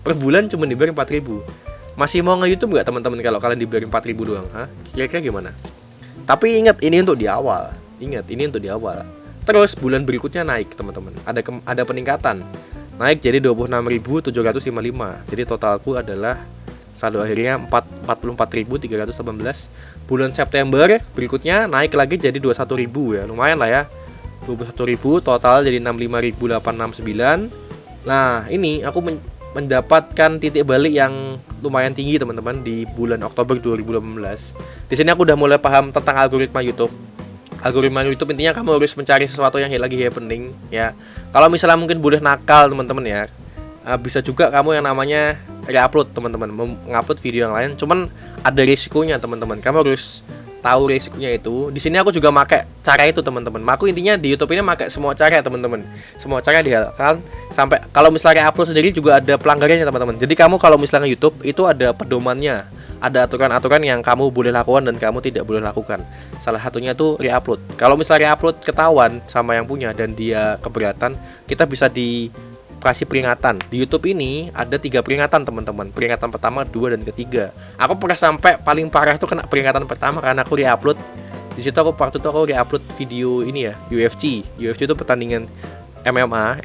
Per bulan cuma dibayar 4.000. Masih mau nge-YouTube nggak teman-teman kalau kalian dibayar 4.000 doang? Hah? Kira-kira gimana? Tapi ingat, ini untuk di awal. Ingat, ini untuk di awal. Terus bulan berikutnya naik teman-teman. Ada peningkatan. Naik jadi 26.755. Jadi totalku adalah saldo akhirnya 44.318. Bulan September berikutnya naik lagi jadi 21.000 ya. Lumayan lah ya. 21.000 total jadi 65.869. Nah, ini aku mendapatkan titik balik yang lumayan tinggi teman-teman di bulan Oktober 2018. Di sini aku udah mulai paham tentang algoritma YouTube. Algoritma YouTube intinya kamu harus mencari sesuatu yang lagi happening ya. Kalau misalnya mungkin boleh nakal teman-teman ya, bisa juga kamu yang namanya re-upload teman-teman, mengupload video yang lain. Cuman ada risikonya teman-teman. Kamu harus tahu risikonya itu. Di sini aku juga pakai cara itu teman-teman. Aku intinya di YouTube ini pakai semua cara teman-teman. Semua cara dihalalkan. Sampai kalau misalnya upload sendiri juga ada pelanggarannya teman-teman. Jadi kamu kalau misalnya YouTube itu ada pedomannya, ada aturan-aturan yang kamu boleh lakukan dan kamu tidak boleh lakukan. Salah satunya itu re-upload. Kalau misalnya re-upload ketahuan sama yang punya dan dia keberatan, kita bisa dikasih peringatan. Di YouTube ini ada 3 peringatan teman-teman. Peringatan pertama, 2, dan ketiga. Aku pernah sampai paling parah itu kena peringatan pertama karena aku re-upload. Di situ aku waktu itu aku re-upload video ini ya, UFC. UFC itu pertandingan MMA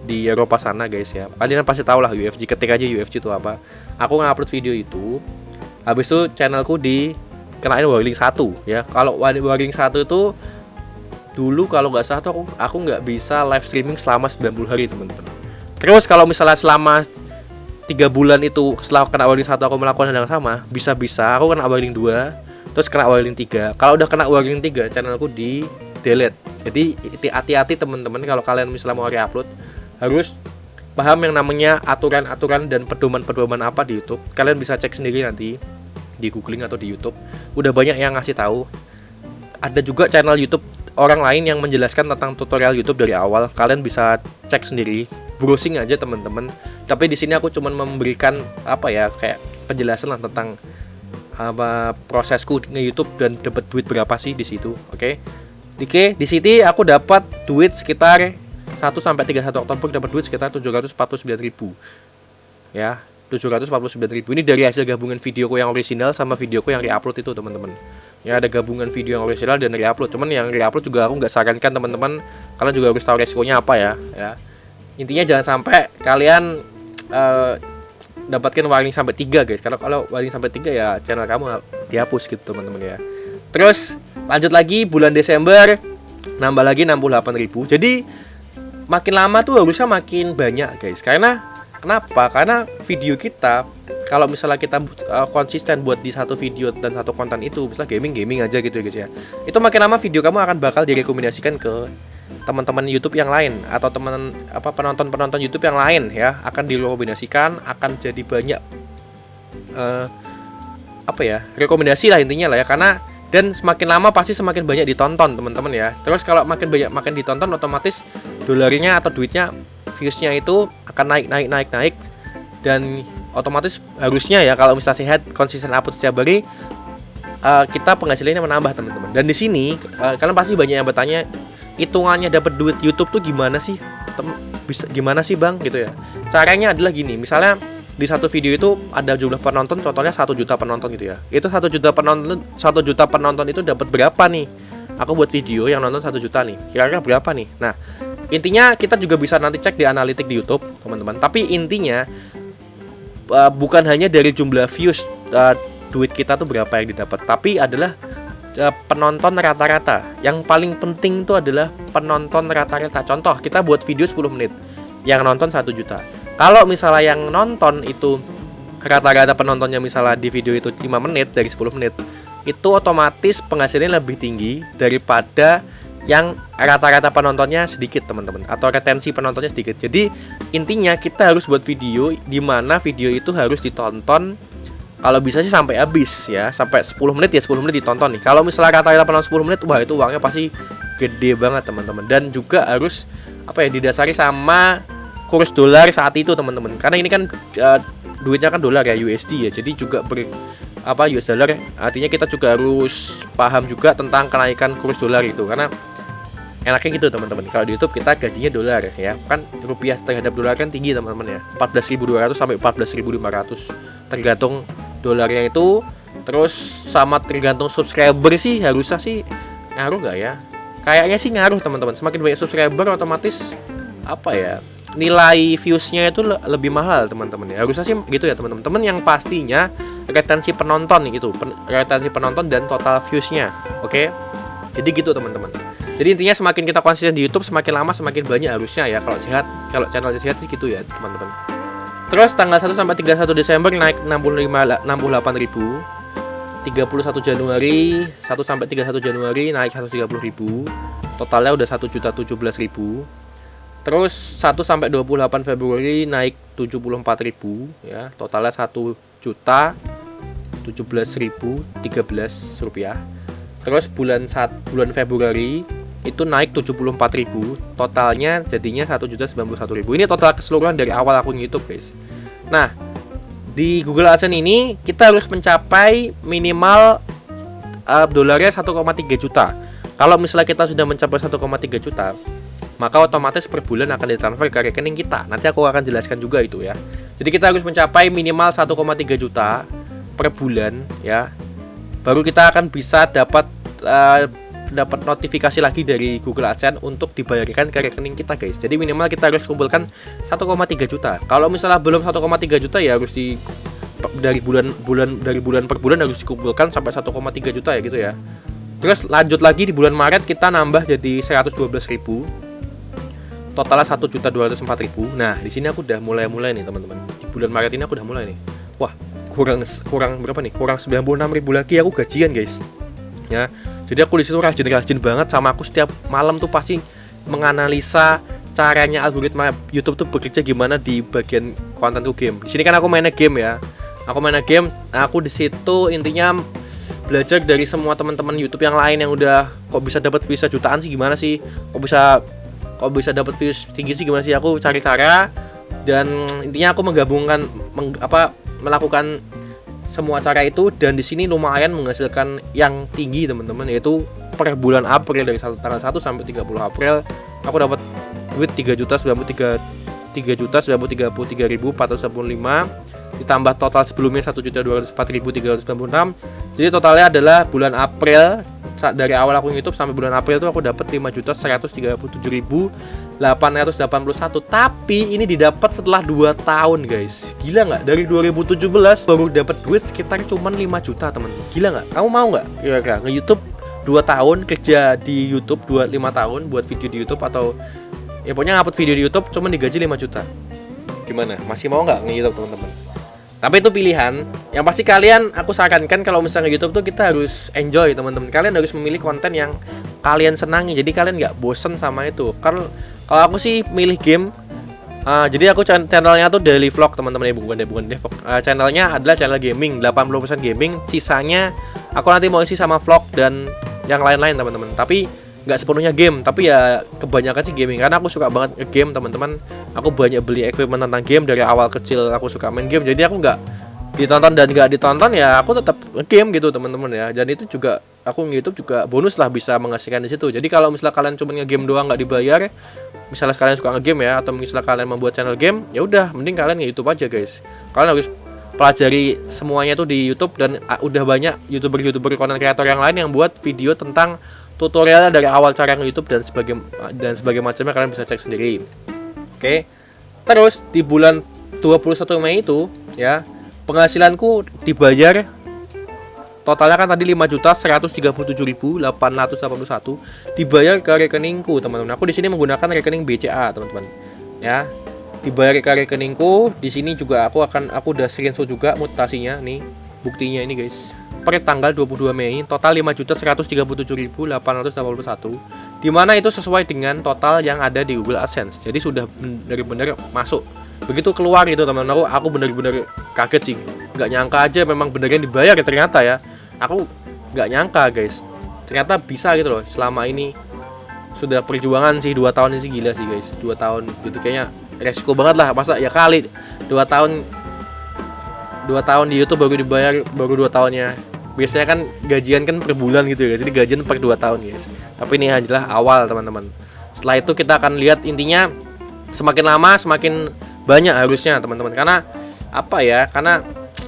di Eropa sana guys ya. Kalian pasti tahu lah UFC, ketik aja UFC itu apa. Aku nge-upload video itu. Habis itu channelku dikenain warning 1 ya. Kalau warning 1 itu dulu kalau nggak salah tuh aku nggak bisa live streaming selama 90 hari teman-teman. Terus kalau misalnya selama 3 bulan itu setelah kena warning 1 aku melakukan hal yang sama, bisa-bisa aku kena warning 2, terus kena warning 3. Kalau udah kena warning 3, channelku di delete. Jadi hati-hati teman-teman kalau kalian misalnya mau re-upload, harus paham yang namanya aturan-aturan dan pedoman-pedoman apa di YouTube. Kalian bisa cek sendiri nanti di googling atau di YouTube. Udah banyak yang ngasih tahu. Ada juga channel YouTube orang lain yang menjelaskan tentang tutorial YouTube dari awal. Kalian bisa cek sendiri, browsing aja teman-teman. Tapi di sini aku cuma memberikan apa ya, kayak penjelasan lah tentang apa prosesku nge-YouTube dan dapat duit berapa sih di situ. Oke, di sini aku dapat duit sekitar 1 sampai 31 Oktober dapat duit sekitar 749.000. Ya, 749.000 ini dari hasil gabungan videoku yang original sama videoku yang re-upload itu teman-teman. Ya, ada gabungan video yang original dan re-upload. Cuman yang re-upload juga aku nggak sarankan teman-teman. Kalian juga harus tahu resikonya apa ya. Intinya jangan sampai kalian dapatkan warning sampai 3 guys. Kalau warning sampai 3 ya channel kamu dihapus gitu teman-teman ya. Terus lanjut lagi bulan Desember nambah lagi 68.000. Jadi makin lama tuh harusnya makin banyak guys. Kenapa? Karena video kita kalau misalnya kita konsisten buat di satu video dan satu konten itu, misalnya gaming aja gitu ya guys ya. Itu makin lama video kamu akan bakal direkomendasikan ke teman-teman YouTube yang lain atau penonton YouTube yang lain ya, akan direkomendasikan, akan jadi banyak rekomendasi lah intinya lah ya. Karena dan semakin lama pasti semakin banyak ditonton teman-teman ya. Terus kalau makin banyak ditonton, otomatis dolarnya atau duitnya, viewsnya itu akan naik dan otomatis harusnya ya kalau misalnya sehat konsisten upload setiap hari, kita penghasilannya menambah teman-teman. Dan di sini kalian pasti banyak yang bertanya, hitungannya dapat duit YouTube tuh gimana sih? Gimana sih bang gitu ya? Caranya adalah gini, misalnya di satu video itu ada jumlah penonton, contohnya 1 juta penonton gitu ya. Itu 1 juta penonton itu dapat berapa nih? Aku buat video yang nonton 1 juta nih, kira-kira berapa nih? Nah, intinya kita juga bisa nanti cek di analitik di YouTube teman-teman. Tapi intinya bukan hanya dari jumlah views duit kita tuh berapa yang didapat, tapi adalah penonton rata-rata. Yang paling penting itu adalah penonton rata-rata. Contoh, kita buat video 10 menit, yang nonton 1 juta. Kalau misalnya yang nonton itu rata-rata penontonnya misalnya di video itu 5 menit dari 10 menit, itu otomatis penghasilannya lebih tinggi daripada yang rata-rata penontonnya sedikit teman-teman, atau retensi penontonnya sedikit. Jadi intinya kita harus buat video di mana video itu harus ditonton, kalau bisa sih sampai habis ya, sampai 10 menit ya 10 menit ditonton nih. Kalau misalnya rata-rata penonton 10 menit, wah itu uangnya pasti gede banget teman-teman. Dan juga harus didasari sama kurs dolar saat itu teman-teman. Karena ini kan duitnya kan dolar ya, USD ya. Jadi juga US dollar, artinya kita juga harus paham juga tentang kenaikan kurs dolar itu. Karena enaknya gitu teman-teman. Kalau di YouTube kita gajinya dolar ya, kan rupiah terhadap dolar kan tinggi teman-teman ya, 14.200 sampai 14.500 tergantung dolarnya itu. Terus sama tergantung subscriber sih, harusnya sih ngaruh nggak ya? Kayaknya sih ngaruh teman-teman. Semakin banyak subscriber otomatis apa ya, nilai viewsnya itu lebih mahal teman-teman ya. Harusnya sih gitu ya teman-teman. Yang pastinya retensi penonton gitu, retensi penonton dan total viewsnya. Oke? Jadi gitu teman-teman. Jadi intinya semakin kita konsisten di YouTube, semakin lama semakin banyak harusnya ya, kalau sehat, kalau channelnya sehat sih gitu ya teman-teman. Terus tanggal 1 sampai 31 Desember naik 68.000. 31 Januari 1 sampai 31 Januari naik 130.000. Totalnya udah 1.017.000. Terus 1 sampai 28 Februari naik 74.000 ya. Totalnya 1.017.013 rupiah. Terus bulan Februari itu naik 74.000. Totalnya jadinya 1.091.000. Ini total keseluruhan dari awal akun YouTube, guys. Nah, di Google AdSense ini kita harus mencapai minimal dolarnya 1,3 juta. Kalau misalnya kita sudah mencapai 1,3 juta, maka otomatis per bulan akan ditransfer ke rekening kita. Nanti aku akan jelaskan juga itu ya. Jadi kita harus mencapai minimal 1,3 juta per bulan ya. Baru kita akan bisa dapat notifikasi lagi dari Google AdSense untuk dibayarkan ke rekening kita, guys. Jadi minimal kita harus kumpulkan 1,3 juta. Kalau misalnya belum 1,3 juta ya harus dari bulan per bulan harus dikumpulkan sampai 1,3 juta ya gitu ya. Terus lanjut lagi di bulan Maret kita nambah jadi 112.000. Totalnya 1.204.000. Nah, di sini aku udah mulai nih, teman-teman. Di bulan Maret ini aku udah mulai nih. Wah, kurang berapa nih? Kurang 96.000 lagi aku gajian, guys. Ya. Jadi aku di situ rajin banget, sama aku setiap malam tuh pasti menganalisa caranya algoritma YouTube tuh bekerja gimana di bagian kontenku game. Di sini kan aku mainnya game ya. Aku di situ intinya belajar dari semua teman-teman YouTube yang lain yang udah kok bisa dapat views jutaan sih gimana sih? Kok bisa dapat views tinggi sih gimana sih? Aku cari cara dan intinya aku melakukan semua cara itu, dan di sini lumayan menghasilkan yang tinggi teman-teman, yaitu per bulan April dari tanggal 1 sampai 30 April aku dapat duit 3.093.495 ditambah total sebelumnya 1.204.396. Jadi totalnya adalah bulan April, dari awal aku YouTube sampai bulan April itu aku dapat 5.137.881. Tapi ini didapat setelah 2 tahun, guys. Gila nggak? Dari 2017 baru dapat duit sekitar cuman 5 juta, teman-teman. Gila nggak? Kamu mau nggak kira-kira nge-YouTube 2 tahun, kerja di YouTube 5 tahun buat video di YouTube, atau ya pokoknya ngupload video di YouTube cuman digaji 5 juta? Gimana? Masih mau nggak nge-YouTube, teman-teman? Tapi itu pilihan. Yang pasti kalian, aku sarankan kalau misalnya YouTube tuh kita harus enjoy, teman-teman. Kalian harus memilih konten yang kalian senangi. Jadi kalian nggak bosen sama itu. Kalau aku sih milih game. Jadi aku channelnya tuh daily vlog, teman-teman. Bukan daily vlog. Channelnya adalah channel gaming, 80% gaming. Sisanya aku nanti mau isi sama vlog dan yang lain-lain, teman-teman. Tapi nggak sepenuhnya game, tapi ya kebanyakan sih gaming, karena aku suka banget game, teman-teman. Aku banyak beli equipment tentang game dari awal kecil, aku suka main game. Jadi aku nggak ditonton dan nggak ditonton ya aku tetap game gitu, teman-teman ya. Dan itu juga aku nge-YouTube juga bonus lah, bisa menghasilkan di situ. Jadi kalau misalnya kalian cuma nge-game doang nggak dibayar, misalnya kalian suka nge-game ya, atau misalnya kalian membuat channel game, ya udah mending kalian nge-YouTube aja, guys. Kalian harus pelajari semuanya tuh di YouTube, dan udah banyak youtuber konten kreator yang lain yang buat video tentang tutorialnya dari awal cara nge-YouTube dan sebagai macamnya, kalian bisa cek sendiri. Oke. Terus di bulan 21 Mei itu ya, penghasilanku dibayar totalnya kan tadi 5.137.881 dibayar ke rekeningku, teman-teman. Aku di sini menggunakan rekening BCA, teman-teman. Ya. Dibayar ke rekeningku. Di sini juga aku udah screenshot juga mutasinya nih, buktinya ini, guys. Per tanggal 22 Mei total 5.137.881, di mana itu sesuai dengan total yang ada di Google AdSense. Jadi sudah benar-benar masuk. Begitu keluar itu, teman-teman, aku benar-benar kaget sih. Nggak nyangka aja memang beneran dibayar ya, ternyata ya. Aku nggak nyangka, guys. Ternyata bisa gitu loh. Selama ini sudah perjuangan sih, 2 tahun ini sih gila sih, guys. 2 tahun gitu kayaknya resiko banget lah. Masa ya kali 2 tahun di YouTube baru dibayar, baru 2 tahunnya. biasanya kan gajian kan per bulan gitu ya, jadi gajian per 2 tahun guys. Tapi ini adalah awal teman-teman. Setelah itu kita akan lihat, intinya semakin lama semakin banyak harusnya teman-teman, karena apa ya, karena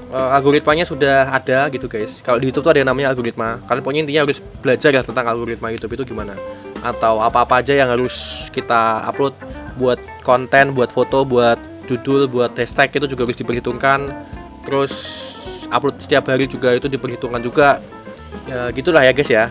algoritmanya sudah ada gitu guys. Kalau di YouTube tuh ada yang namanya algoritma. Kalian pokoknya intinya harus belajar ya tentang algoritma YouTube itu gimana, atau apa-apa aja yang harus kita upload, buat konten, buat foto, buat judul, buat hashtag, itu juga harus diperhitungkan. Terus upload setiap hari juga itu diperhitungkan juga. Ya gitulah ya guys ya.